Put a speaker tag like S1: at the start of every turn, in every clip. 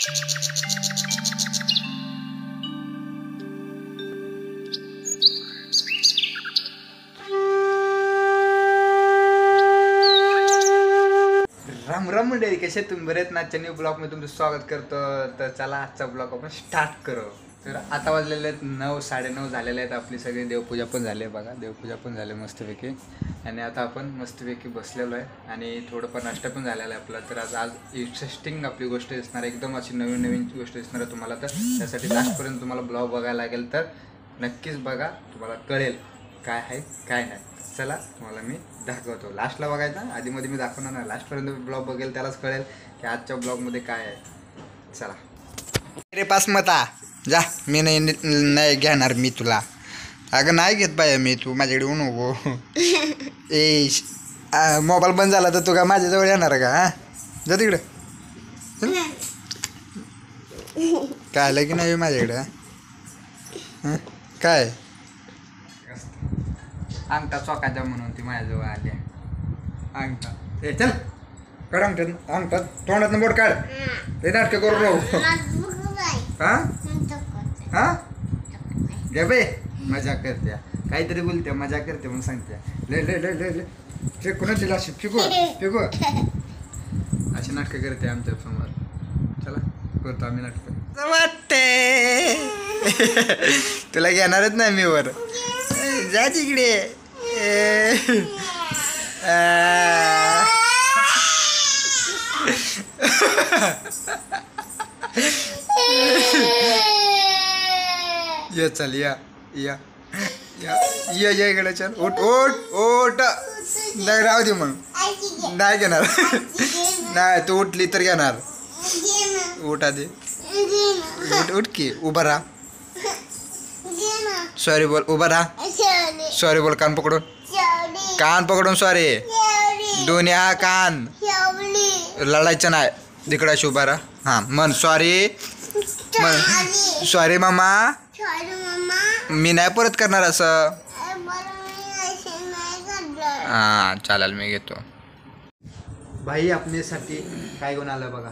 S1: राम राम मंडळी, कसे तुम्ही बरेच ना? न्यू ब्लॉग मध्ये तुमचं स्वागत करतो. तर चला आजचा ब्लॉग आपण स्टार्ट करू. तर आता वाजलेले आहेत 9, 9:30 झालेले आहेत. आपली सगळी देवपूजा पण झाली आहे बघा, देवपूजा पण झाली मस्तपैकी. आणि आता आपण मस्तपैकी बसलेलो आहे आणि थोडंफार नाश्ता पण झालेला आहे आपला. तर आज इंटरेस्टिंग आपली गोष्ट दिसणार, एकदम अशी नवीन नवीन गोष्ट दिसणार आहे तुम्हाला. तर त्यासाठी लास्टपर्यंत तुम्हाला ब्लॉग बघायला लागेल. तर नक्कीच बघा, तुम्हाला कळेल काय आहे काय नाही. चला तुम्हाला मी दाखवतो. लास्टला बघायचा, आधीमध्ये मी दाखवणार नाही. लास्टपर्यंत ब्लॉग बघेल त्यालाच कळेल की आजच्या ब्लॉगमध्ये काय आहे. चला रे पास मता जा, मी नाही घेणार मी तुला. अगं नाही घेत बाय मी, तू माझ्याकडे येऊ नको. ए मोबाईल बंद झाला तर तू का माझ्याजवळ येणार का? हां जा तिकडे. काय आलं की नाही माझ्याकडे? हां काय अंगठा चौकाच्या म्हणून ती माझ्याजवळ आली. अंगठा ए चल काढ अंगठ्यात, अंगठा तोंडात बोट काढ. ते नाटकं करू नको. हां हां घे बे, मजा करते काहीतरी बोलते, मजा करते म्हणून सांगते. ले ले ले ले ले फेकू ना तिला, अशी फेकू फेकू अशी नाटकं करते आमच्या समोर. चला करतो आम्ही नाटकं. वाटते तुला घेणारच नाही मी वर. जा तिकडे. ये चल या या या या इकडे चल. उठ उठ उठ. नाही राहू दे मग, नाही घेणार. नाही तू उठली तर घेणार. उठ आधी, उठ उठ की उभा राहा. सॉरी बोल, उभा राहा. सॉरी बोल, कान पकडून, कान पकडून सॉरी. दोन्ही हा कान लढायचं नाही. तिकडाशी उभा राहा. हां म्हण सॉरी, म्हण सॉरी मामा, मी नाही परत करणार असं. हां चालेल, मी घेतो. भाई आपल्यासाठी काय घेऊन आलं बघा.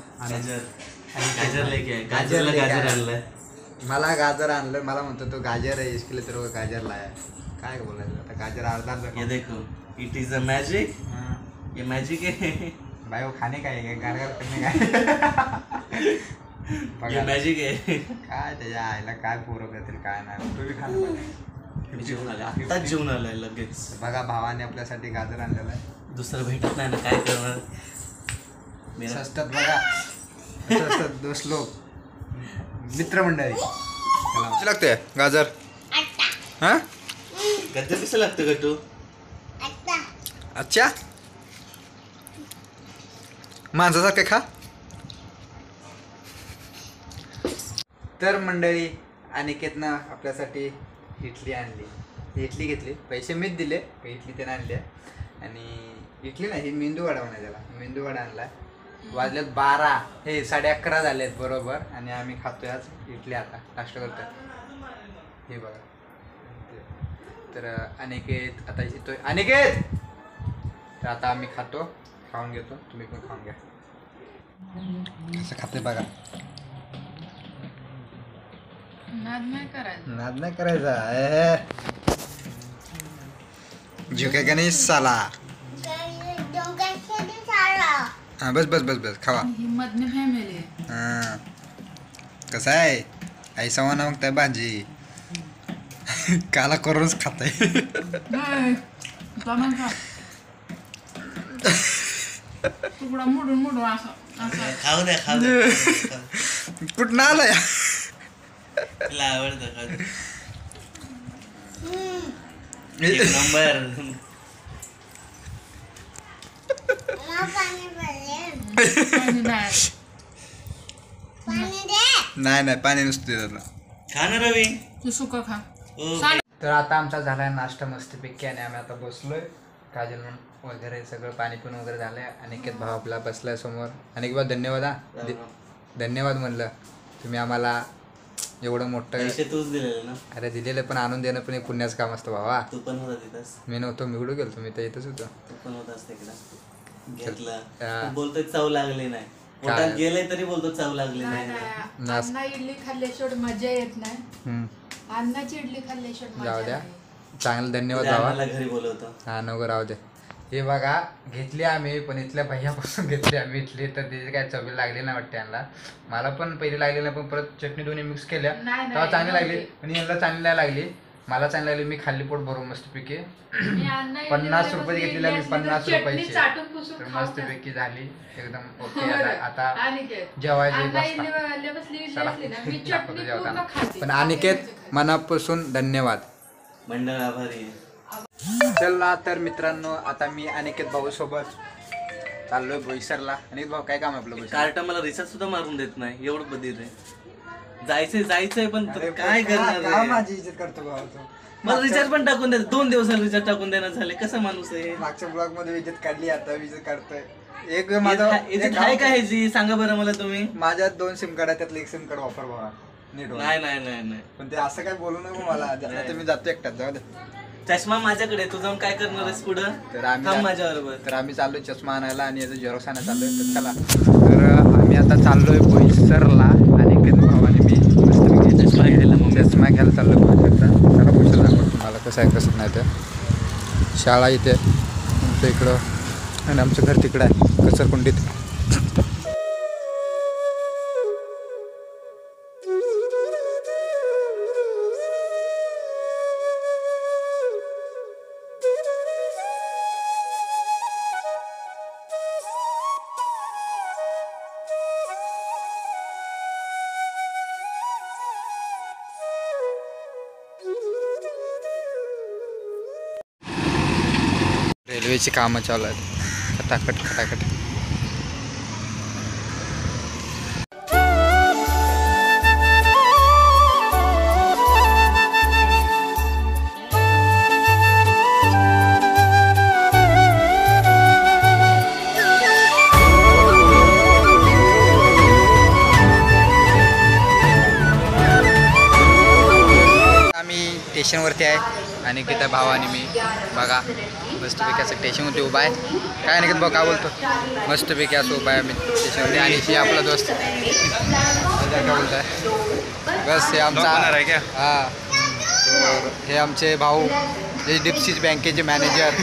S1: गाजर आणलं. मला गाजर आणलं. मला म्हणतो तो गाजर आहे, इसके लिए तो गाजर लाया. काय बोलायचं आता, गाजर अर्धा.
S2: ये देखो, इट इज अ मैजिक. ये मैजिक है
S1: भाई. वो खाने का है, गारगार करने का
S2: ये मैजिक आहे.
S1: काय त्याच्या आईला काय पोरं करतील काय नाही. तू बी खाल्लं पाहिजे.
S2: जेवण आलं, आत्ताच जेवण आलंय लगेच.
S1: बघा भावाने आपल्यासाठी गाजर आणलेलं आहे.
S2: दुसरं भेटत नाही ना, काय करणार.
S1: स्वस्तात बघा, स्वस्तात दोस्त लोक मित्रमंडळी. लागते गाजर. हां
S2: गाजर कसं लागतं का तू?
S1: अच्छा माणसासारखं खा. तर मंडळी अनिकेतनं आपल्यासाठी इडली आणली. इडली घेतली, पैसे मीच दिले, इडली त्यानं आणली. आणि इडली नाही, मेंदू वडा म्हणायचा त्याला. मेंदू वडा आणला. वाजलेत 12, हे 11:30 झालेत बरोबर. आणि आम्ही खातोय आज इडली. आता नाश्ता करतोय हे बघा. तर अनिकेत आता येतोय. अनिकेत तर आता आम्ही खातो, खाऊन घेतो. तुम्ही पण खाऊन घ्या. कसं खाते बघा. नाद नाही करायचा. झुकेगा नाही साला. हां बस बस बस बस खावा. हां कसं आहे ऐसा म्हणा मग त्या भाजी काला करूनच खाताय.
S3: तुकडा मोडून मोडून
S2: खाऊ द्या खाऊ द्या.
S1: कुठं आलाय?
S2: तुला आवडतं खाऊ. एक नंबर.
S1: नाही नाही पाणी नसतं.
S2: खा ना रवी,
S3: तू सुका खा.
S1: तर आता आमचा झालाय नाश्ता मस्तपैकी. आणि आम्ही आता बसलोय. काजल वगैरे सगळं पाणी पिऊन वगैरे झालंय. अनिकेत भाऊ आपला बसलाय समोर. अनेक भाऊ धन्यवाद. हा धन्यवाद म्हणलं, तुम्ही आम्हाला एवढं मोठं.
S2: पैसे तूच दिलेलं ना?
S1: अरे दिलेलं, पण आणून देणं पण एक पुण्याचं काम असतं भावा.
S2: तू पण होता तिथंच.
S1: मी नव्हतो, मी उडू गेलो. मी तर इथंच होतो.
S2: तू पण होतास तिकडं. घेतला बोलतोय चव लागली नाही. पोटात गेलंय तरी बोलतो चव लागली
S3: नाही
S2: नाही.
S3: नाही,
S1: नास-
S3: अण्णा इडली खाल्ल्याशिवाय मजा येत नाही.
S1: हम्म.
S3: अन्नाची इडली खाल्ल्याशिवाय
S1: जाऊ
S3: मजा
S1: द्या.
S3: नाही.
S1: चांगलं धन्यवाद
S2: उद्या
S1: बाबा.
S2: आम्हाला घरी बोलवतो.
S1: हा नको राहू दे. हे बघा घेतली आम्ही पण इथल्या भैयापासून घेतली आम्ही इथली तर तिथे काय चवी लागली नाही वाटते यांना. मला पण पहिली लागली नाही पण परत चटणी दोन्ही मिक्स केल्या
S3: नाही,
S1: तेव्हा चांगली लागली
S3: नव्हती.
S1: पण यांना चांगली नाही लागली. मला चांगली लागली मी खाल्ली पोट भरून मस्तपैकी.
S3: मी अण्णा इडली
S1: 50 रुपये
S3: वाल्यापासून
S1: घेतलेल्या मी
S3: इडली असली तर
S1: 50
S3: चटणी
S1: रुपयाची
S3: चाटून पुसून
S1: तर
S3: खाऊ
S1: मस्तपैकी झाली एकदम ओके.
S3: बरं.
S1: आता
S3: अनिकेत,
S1: जेवायचं एक
S3: अण्णा
S1: वाजता.
S3: इडली वाल्यापासून इडली
S1: चला.
S3: असली ना, मी
S1: दाखवतो
S3: चटणी
S1: जेवताना.
S3: पूर्ण खाते.
S1: पण अनिकेत मनापासून धन्यवाद.
S2: मंडळ आभारी आहे.
S1: चला तर मित्रांनो आता मी अनिकेत भाऊ सोबत चाललोय बोईसरला. अनिकेत भाऊ काय काम आहे आपलं बोईसर?
S2: कार्ट मला रिचार्ज सुद्धा मारून देत नाही, एवढं बधीर आहे. जायचंय पण काय करणार
S1: का
S2: आहे?
S1: माझी इज्जत करतो भाऊ तू?
S2: मला रिचार्ज पण टाकून देत, 2 दिवसाला रिचार्ज टाकून देणार झाले. कसा माणूस आहे?
S1: मागच्या ब्लॉग मध्ये विजत काढली आता विजत काढतोय. एक
S2: याच्यात आहे काय जी सांगा बरं मला तुम्ही.
S1: माझ्यात 2 सिम कार्ड आहे त्यातलं एक सिम कार्ड वापर भावा नीट वापर.
S2: नाही नाही नाही नाही
S1: पण ते असं काय बोलू नको मला. आता मी जातो एकटाच जाऊ दे.
S2: चष्मा माझ्याकडे, तू जाऊन काय करणार आहेस पुढं?
S1: तर आम्ही
S2: थांब माझ्या बरोबर.
S1: तर आम्ही चाललोय चष्मा आणायला आणि याचं झेरॉक्स आणायला चाललोय. तर चला तर आम्ही आता चाललोय बोईसरला. अनिकेत भाऊ आणि मी मस्तपैकी
S2: चष्मा घ्यायला मग
S1: चष्मा घ्यायला चाललोय बोईसरचा. चला बोईसर दाखवतो तुम्हाला कसं आहे कसं नाही. ते शाळा इथे आमच्या इकडं आणि आमचं घर तिकडं आहे कचरकुंडीत. रेल्वेची कामं चालू आहेत खटाखट खटाखट. आम्ही स्टेशनवरती आहे आणि किती भाव आणि मी बघा मस्तपैकी असं स्टेशनवरती उभा आहे. काय नाही भाऊ काय बोलतो मस्तपैकी असं उभा आहे आम्ही स्टेशनवरती. आणि ही आपला दोस्त काय बोलताय बस हे आमचा हां. तर हे आमचे भाऊ HDFC बँकेचे मॅनेजर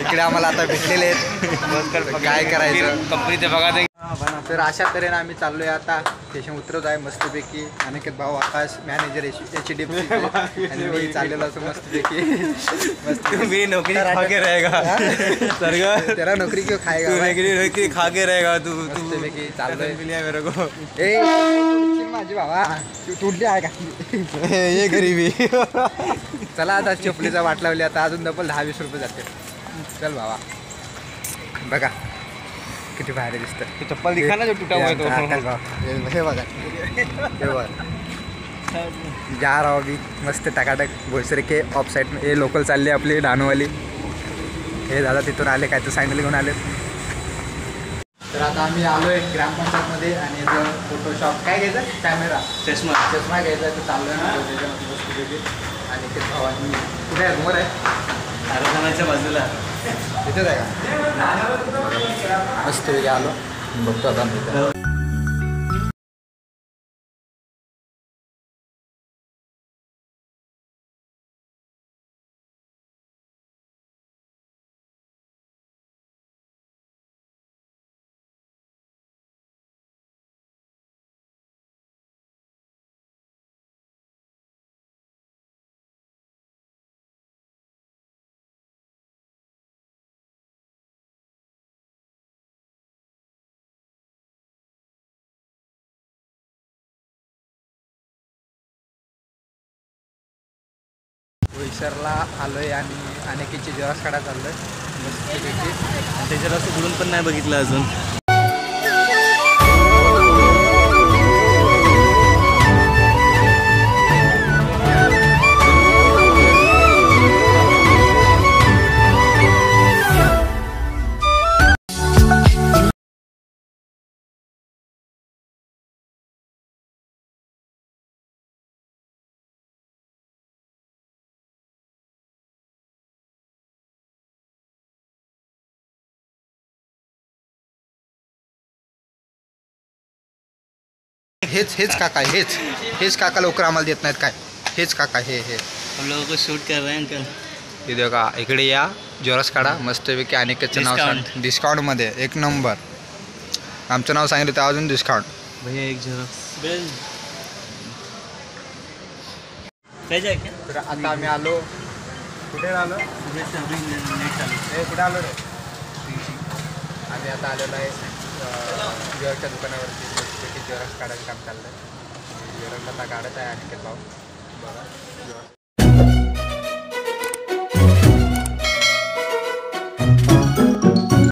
S1: इकडे आम्हाला आता भेटलेले आहेत. काय करायचं
S2: कंपनीचे बघा ते.
S1: तर अशा तऱ्हेने आम्ही चाललोय आता. स्टेशन उतरत आहे मस्तपैकी. अनिकेत भाऊ आकाश मॅनेजर HDFC आणि मी चाललेलो असं मस्तपैकी मस्त.
S2: मी नौकरी खा के रहेगा सरगा,
S1: त्याला नोकरी क्यों खाएगा
S2: तू
S1: भाई?
S2: नौकरी खा के रहेगा तू.
S1: मस्तपैकी चाललोय.
S2: मिलिया मेरे को
S1: ए माझी भावा तू तुटली आहे का?
S2: ये गरीबी.
S1: चला आता चपलीचा वाट लावली आता अजून डबल 10-20 रुपये जाते. चल भावा बघा किती भारी दिसतं.
S2: चप्पल दिखा ना जो टूटा हुआ है तो.
S1: हे बघा हे बघा जा रहा अभी मस्त टकाटक बोईसर के ऑफ साईड. हे लोकल चालली आपली डानूवाली. हे दादा तिथून आले काय तर सँडल घेऊन आले. तर आता आम्ही आलोय ग्रामपंचायतमध्ये आणि याचं फोटोशॉप काय घ्यायचं कॅमेरा
S2: चष्मा
S1: चष्मा घ्यायचा आहे. तर चाललोय ना आणि ते भावानी कुठे आहे समोर आहे
S2: आराधनाच्या बाजूला.
S1: तिथेच आहे का मस्त आलो बघतो आता. बोईसरला आलोय आणि अनेकीची जेव्हा काढा चाललोय मस्तपैकी.
S2: त्याच्यात असं बुडून पण नाही बघितलं अजून.
S1: हेच काका हेच काका लवकर आम्हाला देत नाहीत काय. हेच काका हे
S2: हम लोगों को शूट कर रहे हैं अंकल.
S1: हे बघा इकडे या जोरस काढा मस्तपैकी. अनिकेतचं नाव सांग डिस्काउंटमध्ये 1 नंबर. आमचं नाव सांगितलं तर अजून डिस्काउंट.
S2: भैया एक झेरॉक्स काय जाय क्या
S1: तर आता आम्ही आलो कुठे आलो कुठे आलो रे. आम्ही आता आलेलो आहे ज्वेलरच्या दुकानावरती मस्तपैकी ज्वेलर्स काढायचं काम चाललं आहे. ज्वेलरला आता काढत आहे अनिकेत भाऊ बघा.